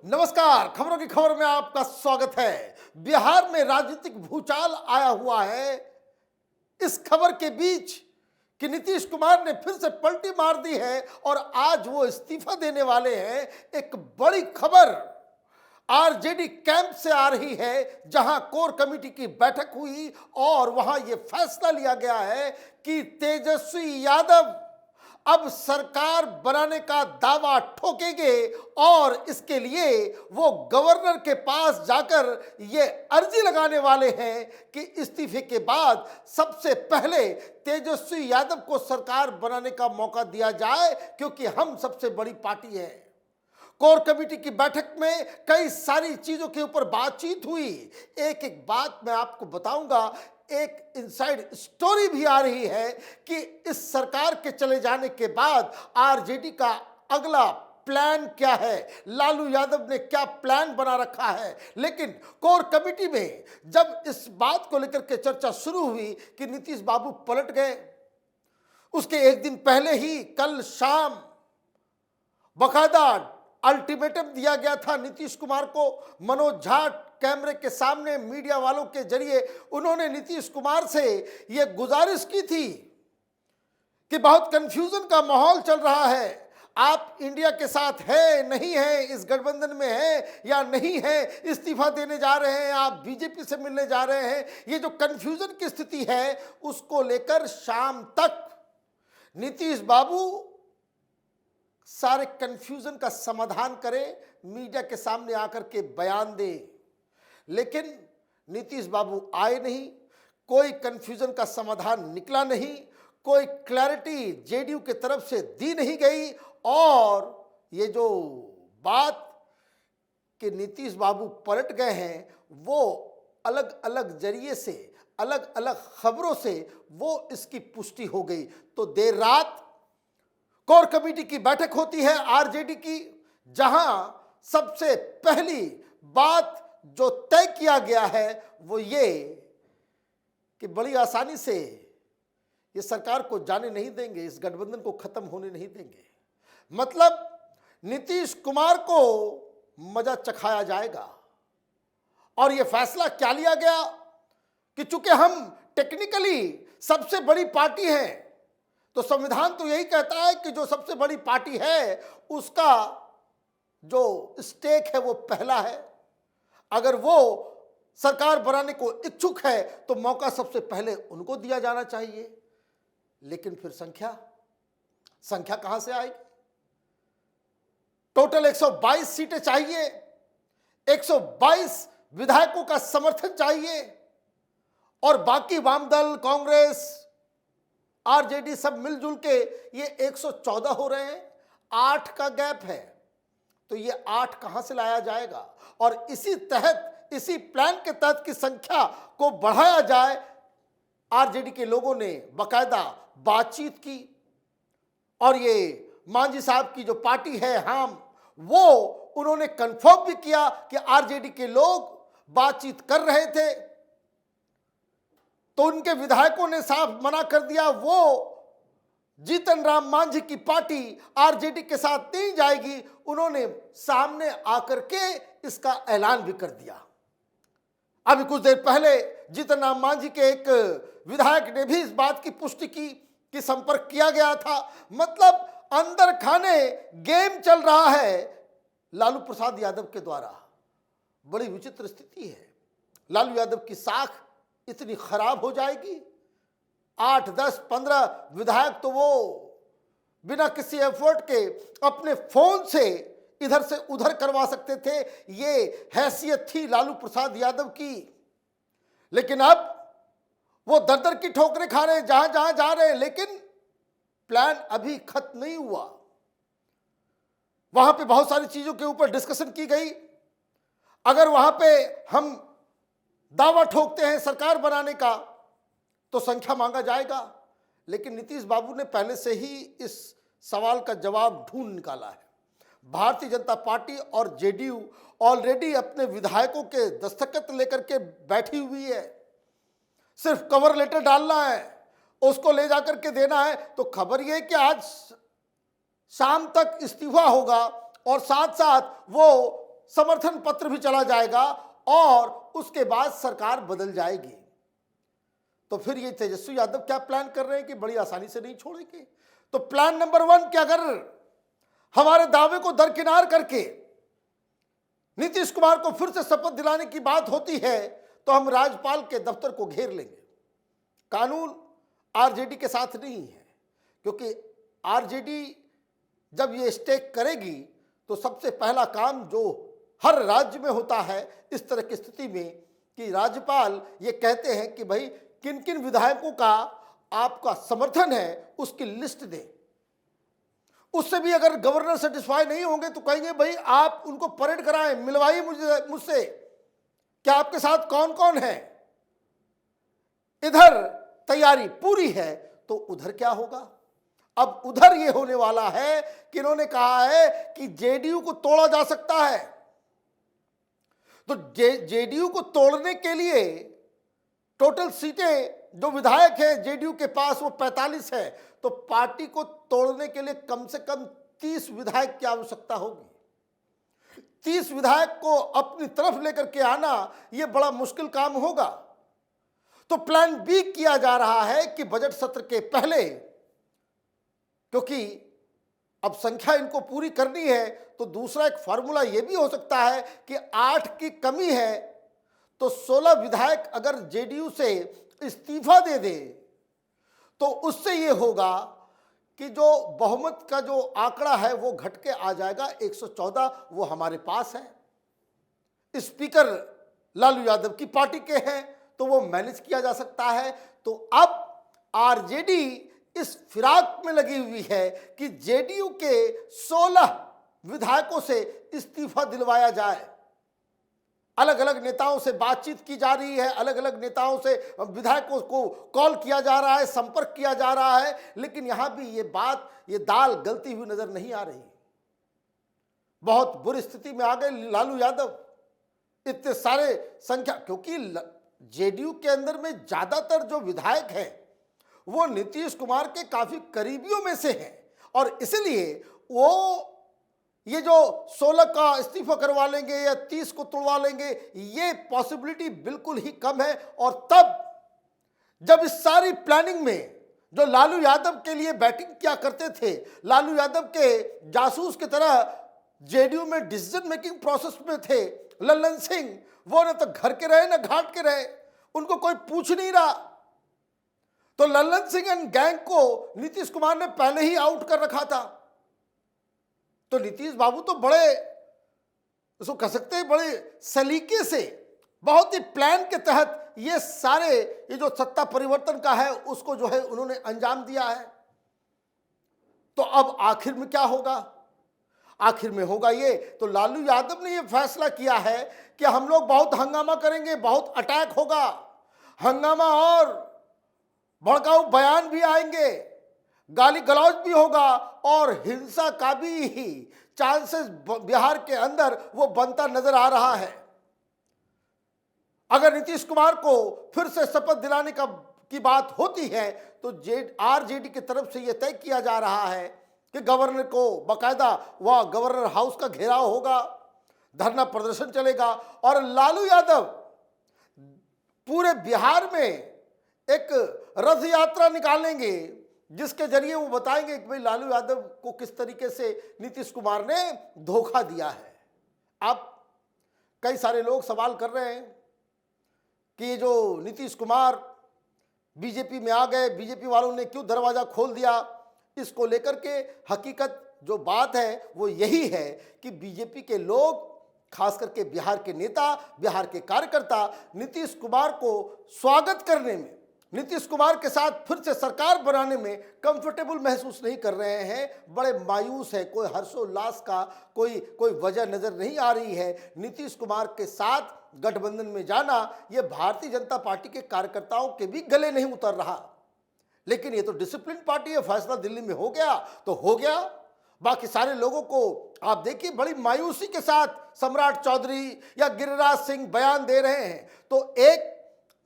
नमस्कार, खबरों की खबर में आपका स्वागत है। बिहार में राजनीतिक भूचाल आया हुआ है। इस खबर के बीच कि नीतीश कुमार ने फिर से पलटी मार दी है और आज वो इस्तीफा देने वाले हैं। एक बड़ी खबर आरजेडी कैंप से आ रही है, जहां कोर कमेटी की बैठक हुई और वहां ये फैसला लिया गया है कि तेजस्वी यादव अब सरकार बनाने का दावा ठोकेंगे और इसके लिए वो गवर्नर के पास जाकर ये अर्जी लगाने वाले हैं कि इस्तीफे के बाद सबसे पहले तेजस्वी यादव को सरकार बनाने का मौका दिया जाए, क्योंकि हम सबसे बड़ी पार्टी है। कोर कमेटी की बैठक में कई सारी चीजों के ऊपर बातचीत हुई। एक एक बात मैं आपको बताऊंगा। एक इनसाइड स्टोरी भी आ रही है कि इस सरकार के चले जाने के बाद आरजेडी का अगला प्लान क्या है, लालू यादव ने क्या प्लान बना रखा है। लेकिन कोर कमेटी में जब इस बात को लेकर के चर्चा शुरू हुई कि नीतीश बाबू पलट गए, उसके एक दिन पहले ही कल शाम बकायदा अल्टीमेटम दिया गया था नीतीश कुमार को। मनोज झा कैमरे के सामने मीडिया वालों के जरिए उन्होंने नीतीश कुमार से यह गुजारिश की थी कि बहुत कंफ्यूजन का माहौल चल रहा है, आप इंडिया के साथ है नहीं है, इस गठबंधन में है या नहीं है, इस्तीफा देने जा रहे हैं, आप बीजेपी से मिलने जा रहे हैं। ये जो कंफ्यूजन की स्थिति है उसको लेकर शाम तक नीतीश बाबू सारे कंफ्यूजन का समाधान करें, मीडिया के सामने आकर के बयान दे। लेकिन नीतीश बाबू आए नहीं, कोई कंफ्यूजन का समाधान निकला नहीं, कोई क्लैरिटी जेडीयू की तरफ से दी नहीं गई। और ये जो बात कि नीतीश बाबू पलट गए हैं, वो अलग अलग जरिए से, अलग अलग खबरों से वो इसकी पुष्टि हो गई। तो देर रात कोर कमेटी की बैठक होती है आरजेडी की, जहां सबसे पहली बात जो तय किया गया है वो ये कि बड़ी आसानी से ये सरकार को जाने नहीं देंगे, इस गठबंधन को खत्म होने नहीं देंगे। मतलब नीतीश कुमार को मजा चखाया जाएगा। और ये फैसला क्या लिया गया कि चूंकि हम टेक्निकली सबसे बड़ी पार्टी हैं, तो संविधान तो यही कहता है कि जो सबसे बड़ी पार्टी है उसका जो स्टेक है वो पहला है। अगर वो सरकार बनाने को इच्छुक है तो मौका सबसे पहले उनको दिया जाना चाहिए। लेकिन फिर संख्या कहां से आएगी? टोटल 122 सीटें चाहिए, 122 विधायकों का समर्थन चाहिए और बाकी वामदल, कांग्रेस, आरजेडी सब मिलजुल के ये 114 हो रहे हैं। 8 का गैप है, तो ये 8 कहां से लाया जाएगा? और इसी प्लान के तहत की संख्या को बढ़ाया जाए। आरजेडी के लोगों ने बकायदा बातचीत की और ये मांझी साहब की जो पार्टी है हम, वो उन्होंने कंफर्म भी किया कि आरजेडी के लोग बातचीत कर रहे थे। तो उनके विधायकों ने साफ मना कर दिया, वो जीतन राम मांझी की पार्टी आरजेडी के साथ नहीं जाएगी। उन्होंने सामने आकर के इसका ऐलान भी कर दिया। अभी कुछ देर पहले जीतन राम मांझी के एक विधायक ने भी इस बात की पुष्टि की कि संपर्क किया गया था। मतलब अंदर खाने गेम चल रहा है लालू प्रसाद यादव के द्वारा। बड़ी विचित्र स्थिति है। लालू यादव की साख इतनी खराब हो जाएगी। 8, 10, 15 विधायक तो वो बिना किसी एफर्ट के अपने फोन से इधर से उधर करवा सकते थे। ये हैसियत थी लालू प्रसाद यादव की। लेकिन अब वो दर दर की ठोकरें खा रहे हैं जहां जहां जा रहे हैं। लेकिन प्लान अभी खत्म नहीं हुआ। वहां पे बहुत सारी चीजों के ऊपर डिस्कशन की गई। अगर वहां पे हम दावा ठोकते हैं सरकार बनाने का तो संख्या मांगा जाएगा। लेकिन नीतीश बाबू ने पहले से ही इस सवाल का जवाब ढूंढ निकाला है। भारतीय जनता पार्टी और जेडीयू ऑलरेडी अपने विधायकों के दस्तखत लेकर के बैठी हुई है। सिर्फ कवर लेटर डालना है, उसको ले जाकर के देना है। तो खबर यह कि आज शाम तक इस्तीफा होगा और साथ साथ वो समर्थन पत्र भी चला जाएगा और उसके बाद सरकार बदल जाएगी। तो फिर ये तेजस्वी यादव क्या प्लान कर रहे हैं कि बड़ी आसानी से नहीं छोड़ेंगे। तो प्लान नंबर 1 कि अगर हमारे दावे को दरकिनार करके नीतीश कुमार को फिर से शपथ दिलाने की बात होती है तो हम राज्यपाल के दफ्तर को घेर लेंगे। कानून आरजेडी के साथ नहीं है, क्योंकि आरजेडी जब ये स्टेक करेगी तो सबसे पहला काम जो हर राज्य में होता है इस तरह की स्थिति में कि राज्यपाल ये कहते हैं कि भाई किन किन विधायकों का आपका समर्थन है उसकी लिस्ट दें। उससे भी अगर गवर्नर सेटिस्फाई नहीं होंगे तो कहेंगे भाई आप उनको परेड कराएं, मिलवाइए मुझसे क्या आपके साथ कौन कौन है। इधर तैयारी पूरी है तो उधर क्या होगा। अब उधर ये होने वाला है कि इन्होंने कहा है कि जेडीयू को तोड़ा जा सकता है। तो जेडीयू को तोड़ने के लिए टोटल सीटें जो विधायक हैं जेडीयू के पास वो 45 है, तो पार्टी को तोड़ने के लिए कम से कम 30 विधायक की आवश्यकता होगी। 30 विधायक को अपनी तरफ लेकर के आना यह बड़ा मुश्किल काम होगा। तो प्लान बी किया जा रहा है कि बजट सत्र के पहले, क्योंकि अब संख्या इनको पूरी करनी है, तो दूसरा एक फार्मूला यह भी हो सकता है कि 8 की कमी है तो 16 विधायक अगर जेडीयू से इस्तीफा दे दे तो उससे यह होगा कि जो बहुमत का जो आंकड़ा है वो घट के आ जाएगा 114, वो हमारे पास है। स्पीकर लालू यादव की पार्टी के हैं तो वो मैनेज किया जा सकता है। तो अब आरजेडी इस फिराक में लगी हुई है कि जेडीयू के 16 विधायकों से इस्तीफा दिलवाया जाए। अलग अलग नेताओं से बातचीत की जा रही है, अलग अलग नेताओं से विधायकों को कॉल किया जा रहा है, संपर्क किया जा रहा है, लेकिन यहां भी ये दाल गलती हुई नजर नहीं आ रही। बहुत बुरी स्थिति में आ गए लालू यादव। इतने सारे संख्या, क्योंकि जेडीयू के अंदर में ज्यादातर जो विधायक हैं वो नीतीश कुमार के काफी करीबियों में से हैं और इसलिए वो ये जो 16 का इस्तीफा करवा लेंगे या 30 को तोड़वा लेंगे ये पॉसिबिलिटी बिल्कुल ही कम है। और तब जब इस सारी प्लानिंग में जो लालू यादव के लिए बैटिंग क्या करते थे, लालू यादव के जासूस की तरह जेडीयू में डिसीजन मेकिंग प्रोसेस में थे लल्लन सिंह, वो न तो घर के रहे न घाट के रहे, उनको कोई पूछ नहीं रहा। तो लल्लन सिंह एंड गैंग को नीतीश कुमार ने पहले ही आउट कर रखा था। तो नीतीश बाबू तो बड़े, उसको कह सकते हैं बड़े सलीके से, बहुत ही प्लान के तहत ये जो सत्ता परिवर्तन का है उसको जो है उन्होंने अंजाम दिया है। तो अब आखिर में क्या होगा? आखिर में होगा ये, तो लालू यादव ने ये फैसला किया है कि हम लोग बहुत हंगामा करेंगे, बहुत अटैक होगा, हंगामा और भड़काऊ बयान भी आएंगे, गाली गलौज भी होगा और हिंसा का भी चांसेस बिहार के अंदर वो बनता नजर आ रहा है। अगर नीतीश कुमार को फिर से शपथ दिलाने की बात होती है तो आरजेडी की तरफ से यह तय किया जा रहा है कि गवर्नर को बकायदा वह गवर्नर हाउस का घेराव होगा, धरना प्रदर्शन चलेगा और लालू यादव पूरे बिहार में एक रथ यात्रा निकालेंगे जिसके जरिए वो बताएंगे कि भाई लालू यादव को किस तरीके से नीतीश कुमार ने धोखा दिया है। अब कई सारे लोग सवाल कर रहे हैं कि ये जो नीतीश कुमार बीजेपी में आ गए, बीजेपी वालों ने क्यों दरवाजा खोल दिया। इसको लेकर के हकीकत जो बात है वो यही है कि बीजेपी के लोग, खास करके बिहार के नेता, बिहार के कार्यकर्ता नीतीश कुमार को स्वागत करने में, नीतीश कुमार के साथ फिर से सरकार बनाने में कंफर्टेबल महसूस नहीं कर रहे हैं, बड़े मायूस है। कोई हर्षोल्लास का कोई वजह नजर नहीं आ रही है। नीतीश कुमार के साथ गठबंधन में जाना यह भारतीय जनता पार्टी के कार्यकर्ताओं के भी गले नहीं उतर रहा। लेकिन ये तो डिसिप्लिन पार्टी है, फैसला दिल्ली में हो गया तो हो गया। बाकी सारे लोगों को आप देखिए बड़ी मायूसी के साथ सम्राट चौधरी या गिरिराज सिंह बयान दे रहे हैं। तो एक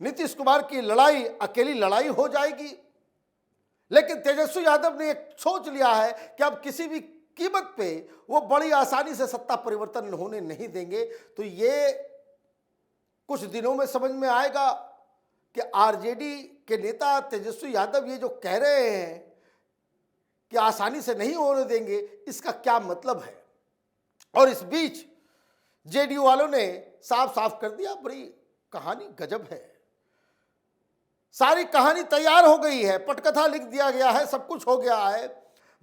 नीतीश कुमार की लड़ाई अकेली लड़ाई हो जाएगी। लेकिन तेजस्वी यादव ने एक सोच लिया है कि अब किसी भी कीमत पे वो बड़ी आसानी से सत्ता परिवर्तन होने नहीं देंगे। तो ये कुछ दिनों में समझ में आएगा कि आरजेडी के नेता तेजस्वी यादव ये जो कह रहे हैं कि आसानी से नहीं होने देंगे, इसका क्या मतलब है। और इस बीच जेडीयू वालों ने साफ साफ कर दिया, बड़ी कहानी गजब है। सारी कहानी तैयार हो गई है, पटकथा लिख दिया गया है, सब कुछ हो गया है,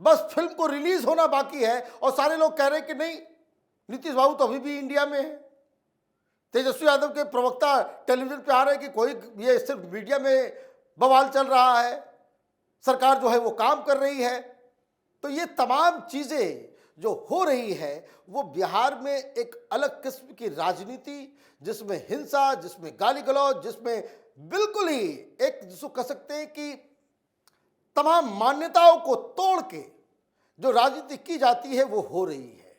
बस फिल्म को रिलीज होना बाकी है। और सारे लोग कह रहे हैं कि नहीं, नीतीश बाबू तो अभी भी इंडिया में है। तेजस्वी यादव के प्रवक्ता टेलीविजन पे आ रहे हैं कि कोई ये सिर्फ मीडिया में बवाल चल रहा है, सरकार जो है वो काम कर रही है। तो ये तमाम चीजें जो हो रही है वो बिहार में एक अलग किस्म की राजनीति, जिसमें हिंसा, जिसमें गाली गलौज, जिसमें बिल्कुल ही एक जिसको कह सकते हैं कि तमाम मान्यताओं को तोड़ के जो राजनीति की जाती है वो हो रही है।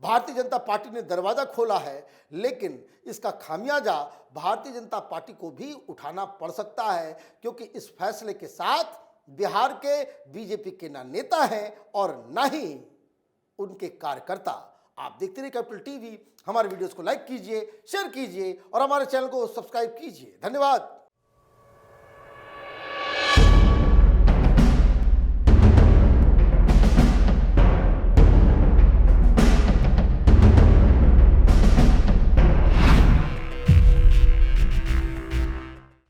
भारतीय जनता पार्टी ने दरवाजा खोला है, लेकिन इसका खामियाजा भारतीय जनता पार्टी को भी उठाना पड़ सकता है, क्योंकि इस फैसले के साथ बिहार के बीजेपी के ना नेता हैं और ना ही उनके कार्यकर्ता। आप देखते रहिए कैपिटल टीवी। हमारे वीडियोस को लाइक कीजिए, शेयर कीजिए और हमारे चैनल को सब्सक्राइब कीजिए। धन्यवाद।